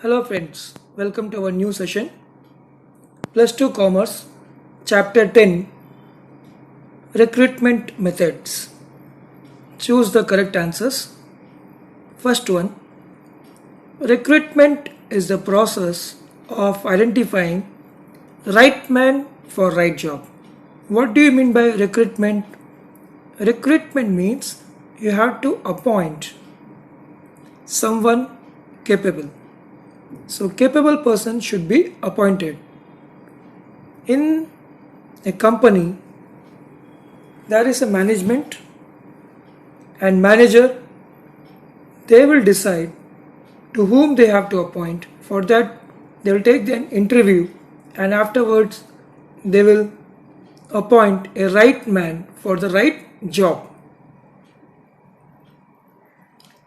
Hello friends, welcome to our new session. Plus 2 Commerce, Chapter 10, Recruitment Methods. Choose the correct answers. First one, recruitment is the process of identifying right man for right job. What do you mean by recruitment? Recruitment means you have to appoint someone capable. So capable person should be appointed. In a company, there is a management and manager. They will decide to whom they have to appoint. For that, they will take an interview and afterwards they will appoint a right man for the right job.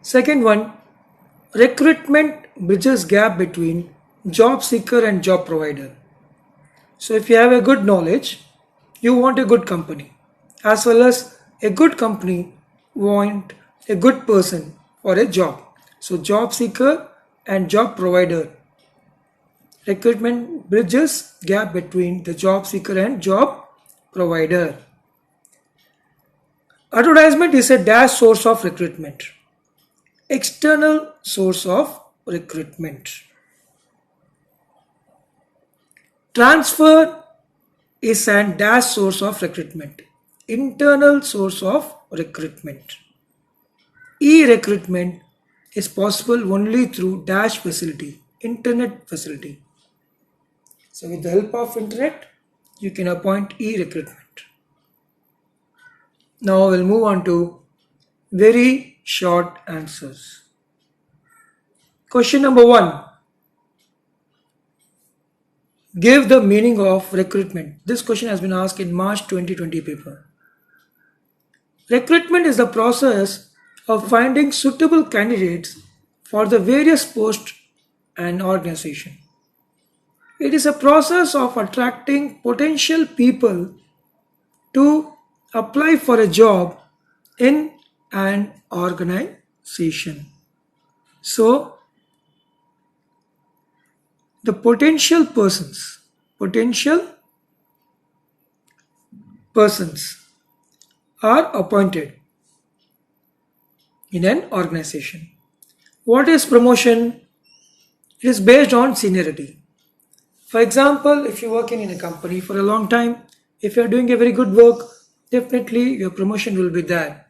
Second one, recruitment bridges gap between job seeker and job provider. So if you have a good knowledge, you want a good company, as well as a good company want a good person for a job. So job seeker and job provider. Recruitment bridges gap between the job seeker and job provider. Advertisement is a dash source of recruitment. External source of recruitment. Transfer is an dash source of recruitment. Internal source of recruitment. E-recruitment is possible only through dash facility, internet facility. So with the help of internet, you can appoint e-recruitment. Now we'll move on to very short answers. Question number 1. Give the meaning of recruitment. This question has been asked in March 2020 paper. Recruitment is the process of finding suitable candidates for the various posts and organization. It is a process of attracting potential people to apply for a job in an organization. So, the potential persons are appointed in an organization. What is promotion? It is based on seniority. For example, if you work in a company for a long time, if you are doing a very good work, definitely your promotion will be there.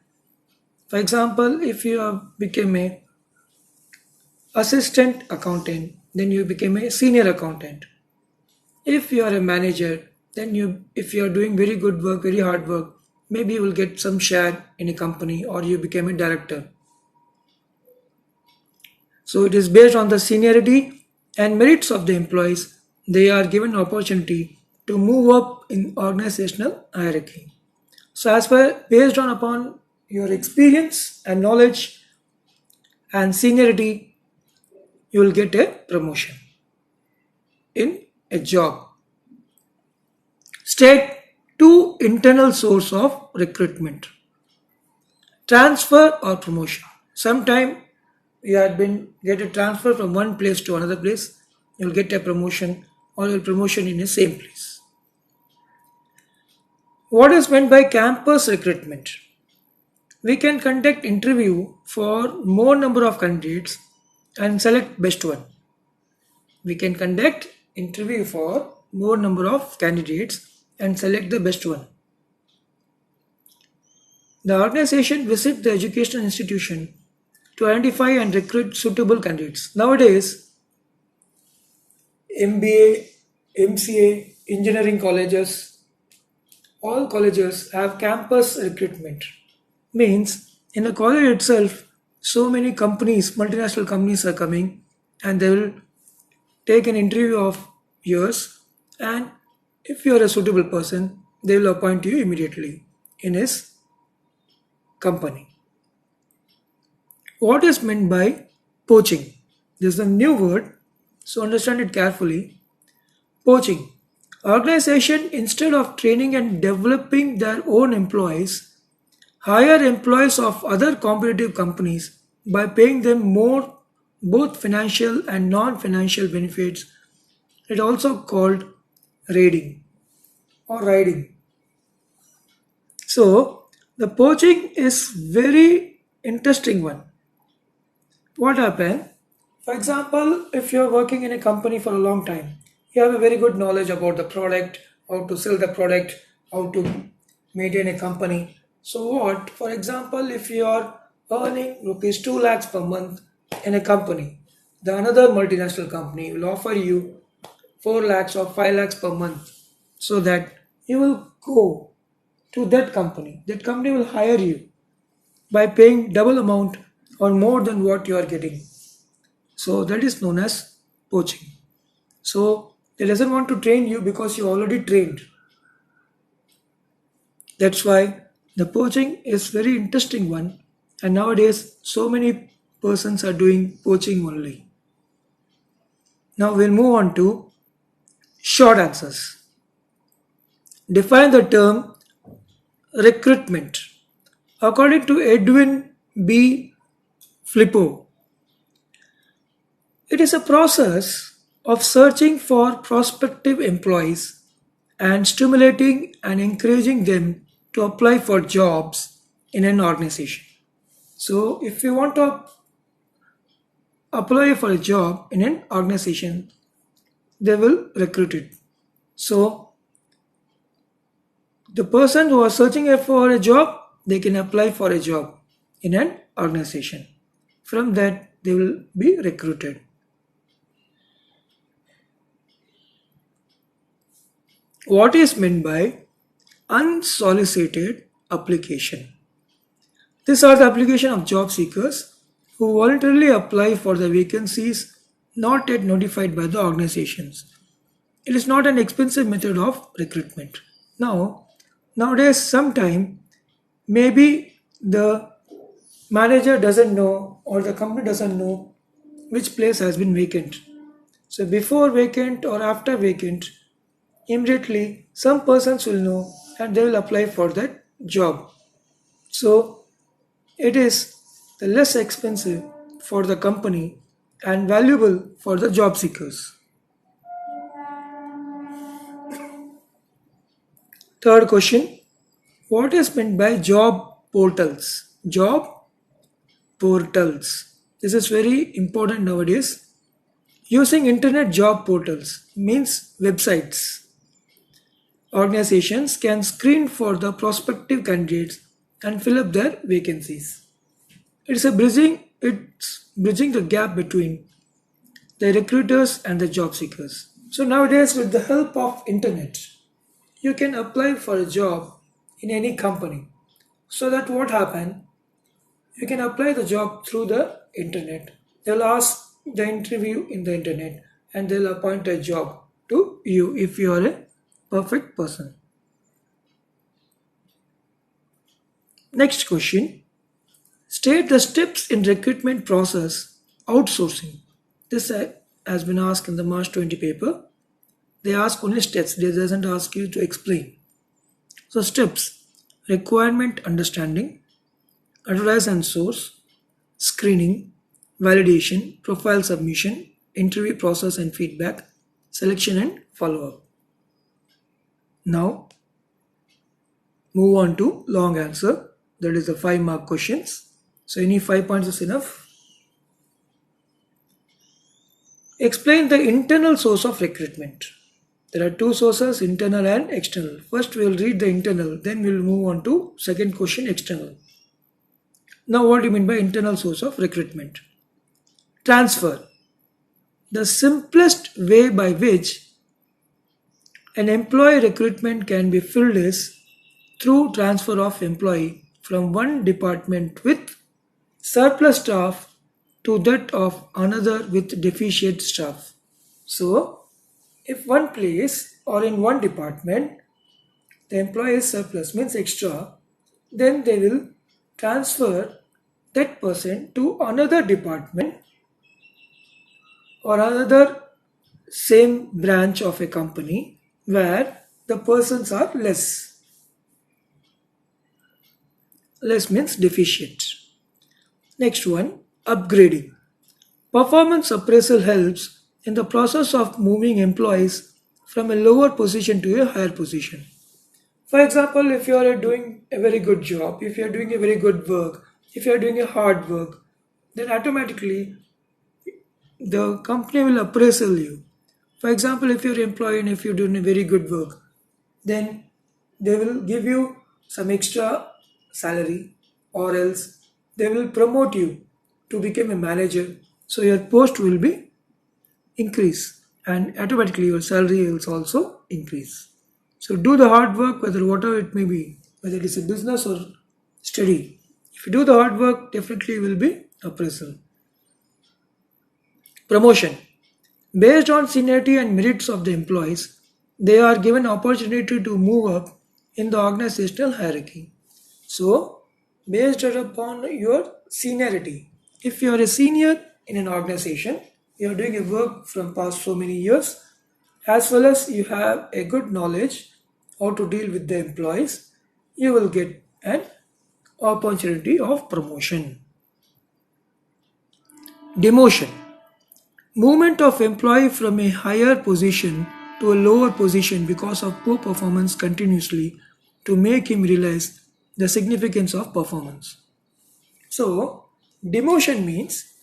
For example, if you have become a assistant accountant, then you become a senior accountant. If you are a manager, then if you are doing very good work, very hard work, maybe you will get some share in a company or you become a director. So it is based on the seniority and merits of the employees. They are given opportunity to move up in organizational hierarchy. So as per based on upon your experience and knowledge and seniority, you will get a promotion in a job. State 2 internal source of recruitment. Transfer or promotion. Sometime you had been get a transfer from one place to another place, you'll get a promotion or a promotion in the same place. What is meant by campus recruitment? We can conduct interview for more number of candidates and select best one. We can conduct interview for more number of candidates and select the best one. The organization visit the educational institution to identify and recruit suitable candidates. Nowadays, MBA, MCA, engineering colleges, all colleges have campus recruitment. Means in the college itself, so many companies, multinational companies are coming and they will take an interview of yours, and if you are a suitable person, they will appoint you immediately in his company. What is meant by poaching? This is a new word, so understand it carefully. Poaching. Organization, instead of training and developing their own employees, hire employees of other competitive companies by paying them more both financial and non-financial benefits. It also called raiding or riding. So the poaching is very interesting one. What happened? For example, if you're working in a company for a long time, you have a very good knowledge about the product, how to sell the product, how to maintain a company. So what? For example, if you are earning rupees 2 lakhs per month in a company, the another multinational company will offer you 4 lakhs or 5 lakhs per month, so that you will go to that company. That company will hire you by paying double amount or more than what you are getting. So that is known as poaching. So they doesn't want to train you because you already trained. That's why the poaching is very interesting one. And nowadays so many persons are doing poaching only. Now we'll move on to short answers. Define the term recruitment. According to Edwin B. Flippo, it is a process of searching for prospective employees and stimulating and encouraging them to apply for jobs in an organization. So, if you want to apply for a job in an organization, they will recruit it. So, the person who are searching for a job, they can apply for a job in an organization. From that, they will be recruited. What is meant by unsolicited application? These are the application of job seekers who voluntarily apply for the vacancies not yet notified by the organizations. It is not an expensive method of recruitment. Nowadays, sometime maybe the manager doesn't know or the company doesn't know which place has been vacant. So before vacant or after vacant, immediately some persons will know and they will apply for that job. So it is the less expensive for the company and valuable for the job seekers. Third question: what is meant by job portals? Job portals. This is very important nowadays. Using internet job portals means websites. Organizations can screen for the prospective candidates and fill up their vacancies. It's bridging the gap between the recruiters and the job seekers. So nowadays with the help of internet, you can apply for a job in any company. So that what happen? You can apply the job through the internet. They'll ask the interview in the internet and they'll appoint a job to you if you are a perfect person. Next question. State the steps in recruitment process outsourcing. This has been asked in the March 20 paper. They ask only steps. They doesn't ask you to explain. So steps: requirement understanding, advertise and source, screening, validation, profile submission, interview process and feedback, selection and follow-up. Now move on to long answer. That is the 5 mark questions. So any 5 points is enough. Explain the internal source of recruitment. There are two sources, internal and external. First we will read the internal, then we will move on to second question, external. Now what do you mean by internal source of recruitment? Transfer. The simplest way by which an employee recruitment can be filled is through transfer of employee from one department with surplus staff to that of another with deficient staff. So, if one place or in one department the employee is surplus means extra, then they will transfer that person to another department or another same branch of a company where the persons are less. Less means deficient. Next one, upgrading. Performance appraisal helps in the process of moving employees from a lower position to a higher position. For example, if you are doing a very good job, if you are doing a very good work, if you are doing a hard work, then automatically the company will appraisal you. For example, if you're employee and if you're doing a very good work, then they will give you some extra salary, or else they will promote you to become a manager. So your post will be increase and automatically your salary will also increase. So do the hard work, whether whatever it may be, whether it is a business or study. If you do the hard work, definitely will be appraisal. Promotion. Based on seniority and merits of the employees, they are given opportunity to move up in the organizational hierarchy. So, based upon your seniority, if you are a senior in an organization, you are doing a work from past so many years, as well as you have a good knowledge how to deal with the employees, you will get an opportunity of promotion. Demotion. Movement of employee from a higher position to a lower position because of poor performance continuously to make him realize the significance of performance. So, demotion means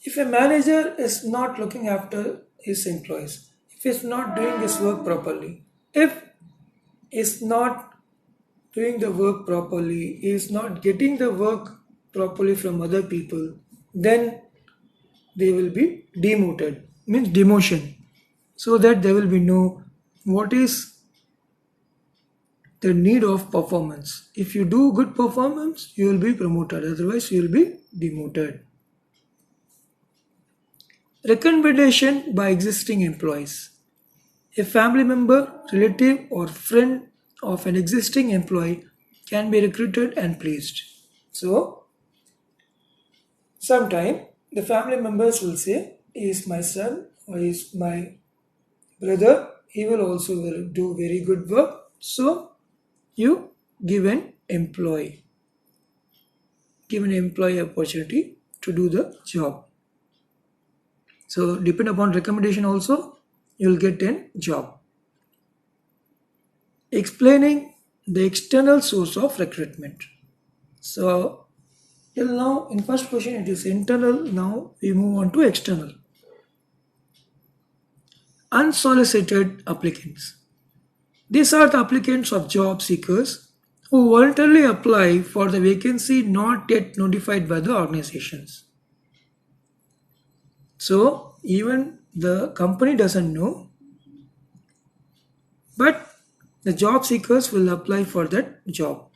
if a manager is not looking after his employees, if he is not doing his work properly, if he is not doing the work properly, he is not getting the work properly from other people, then they will be demoted, means demotion, so that there will be no what is the need of performance. If you do good performance, you will be promoted, otherwise you will be demoted. Recommendation by existing employees. A family member, relative, or friend of an existing employee can be recruited and placed. So, sometime the family members will say, he is my son or he is my brother, he will also will do very good work. So, you give an employee opportunity to do the job. So, depend upon recommendation also, you will get a job. Explaining the external source of recruitment. So, till now, in first question it is internal. Now we move on to external. Unsolicited applicants. These are the applicants of job seekers who voluntarily apply for the vacancy not yet notified by the organizations. So, even the company doesn't know, but the job seekers will apply for that job.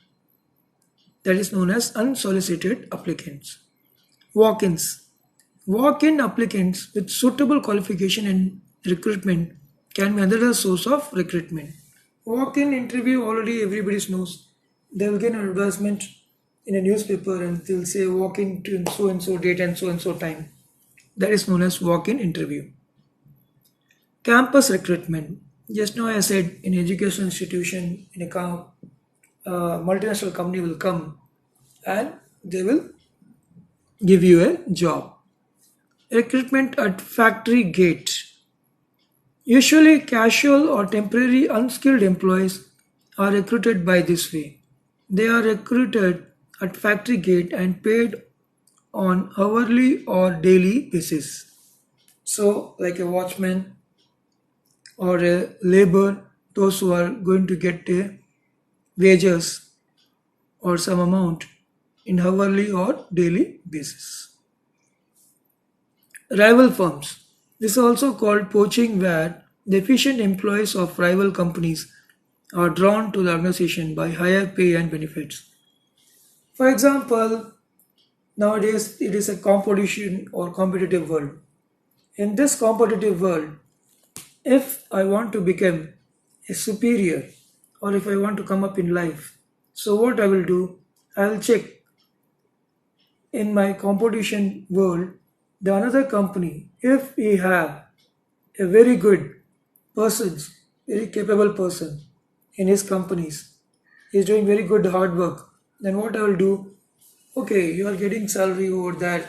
That is known as unsolicited applicants. Walk-ins. Walk-in applicants with suitable qualification and recruitment can be another source of recruitment. Walk-in interview already everybody knows. They will get an advertisement in a newspaper and they'll say walk-in to so and so date and so time. That is known as walk-in interview. Campus recruitment. Just now I said in education institution, in a multinational company will come and they will give you a job. Recruitment at factory gate. Usually casual or temporary unskilled employees are recruited by this way. They are recruited at factory gate and paid on hourly or daily basis. So like a watchman or a labor, those who are going to get a wages or some amount in hourly or daily basis. Rival firms. This is also called poaching, where the efficient employees of rival companies are drawn to the organization by higher pay and benefits. For example, nowadays it is a competition or competitive world. In this competitive world, if I want to become a superior or if I want to come up in life, so what I will do, I will check in my competition world the another company, if we have a very good person, very capable person in his companies, he is doing very good hard work, then what I will do, okay, you are getting salary over that,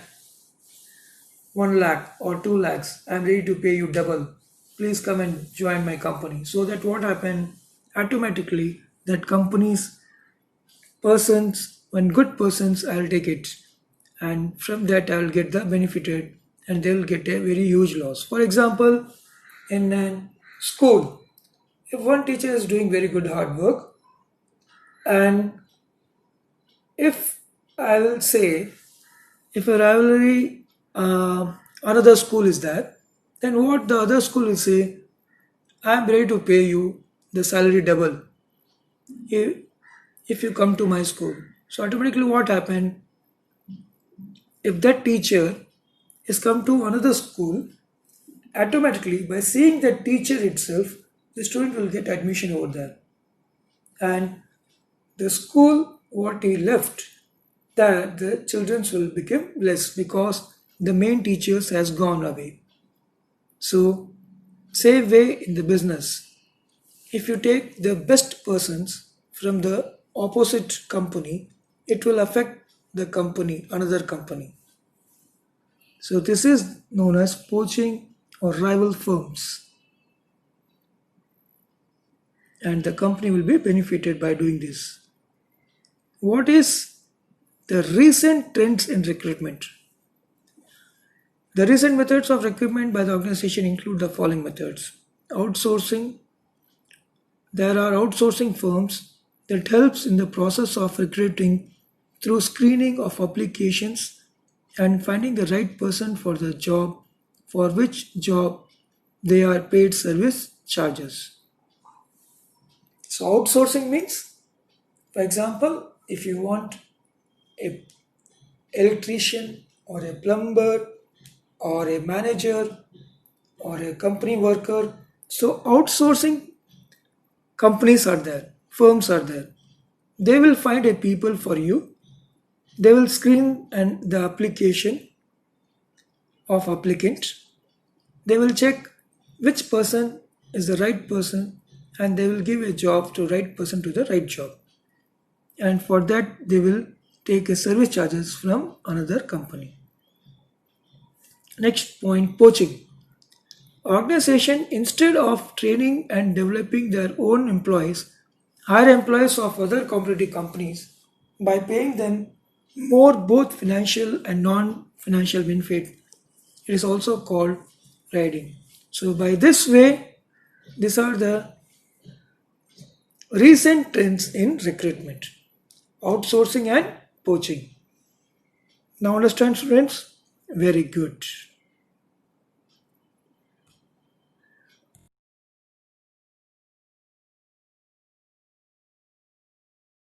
1 lakh or 2 lakhs, I'm ready to pay you double. Please come and join my company. So that what happened automatically that companies, persons, when good persons, I'll take it. And from that I'll get the benefited and they'll get a very huge loss. For example, in a school, if one teacher is doing very good hard work and if I will say if a rivalry another school is there, then what the other school will say, I am ready to pay you the salary double if, if you come to my school. So automatically what happened, if that teacher is come to another school, automatically by seeing that teacher itself, the student will get admission over there. And the school what he left, that the children will become less because the main teachers has gone away. So same way in the business, if you take the best persons from the opposite company, it will affect the company, another company. So this is known as poaching or rival firms, and the company will be benefited by doing this. What is the recent trends in recruitment? The recent methods of recruitment by the organization include the following methods. Outsourcing. There are outsourcing firms that helps in the process of recruiting through screening of applications and finding the right person for the job for which job they are paid service charges. So outsourcing means, for example, if you want a electrician or a plumber or a manager or a company worker, so outsourcing companies are there, firms are there. They will find a people for you. They will screen and the application of applicant. They will check which person is the right person and they will give a job to right person to the right job. And for that they will take a service charges from another company. Next point, poaching. Organization instead of training and developing their own employees hire employees of other competitive companies by paying them more both financial and non-financial benefit. It is also called raiding. So by this way, these are the recent trends in recruitment, outsourcing and poaching. Now understand students? Very good.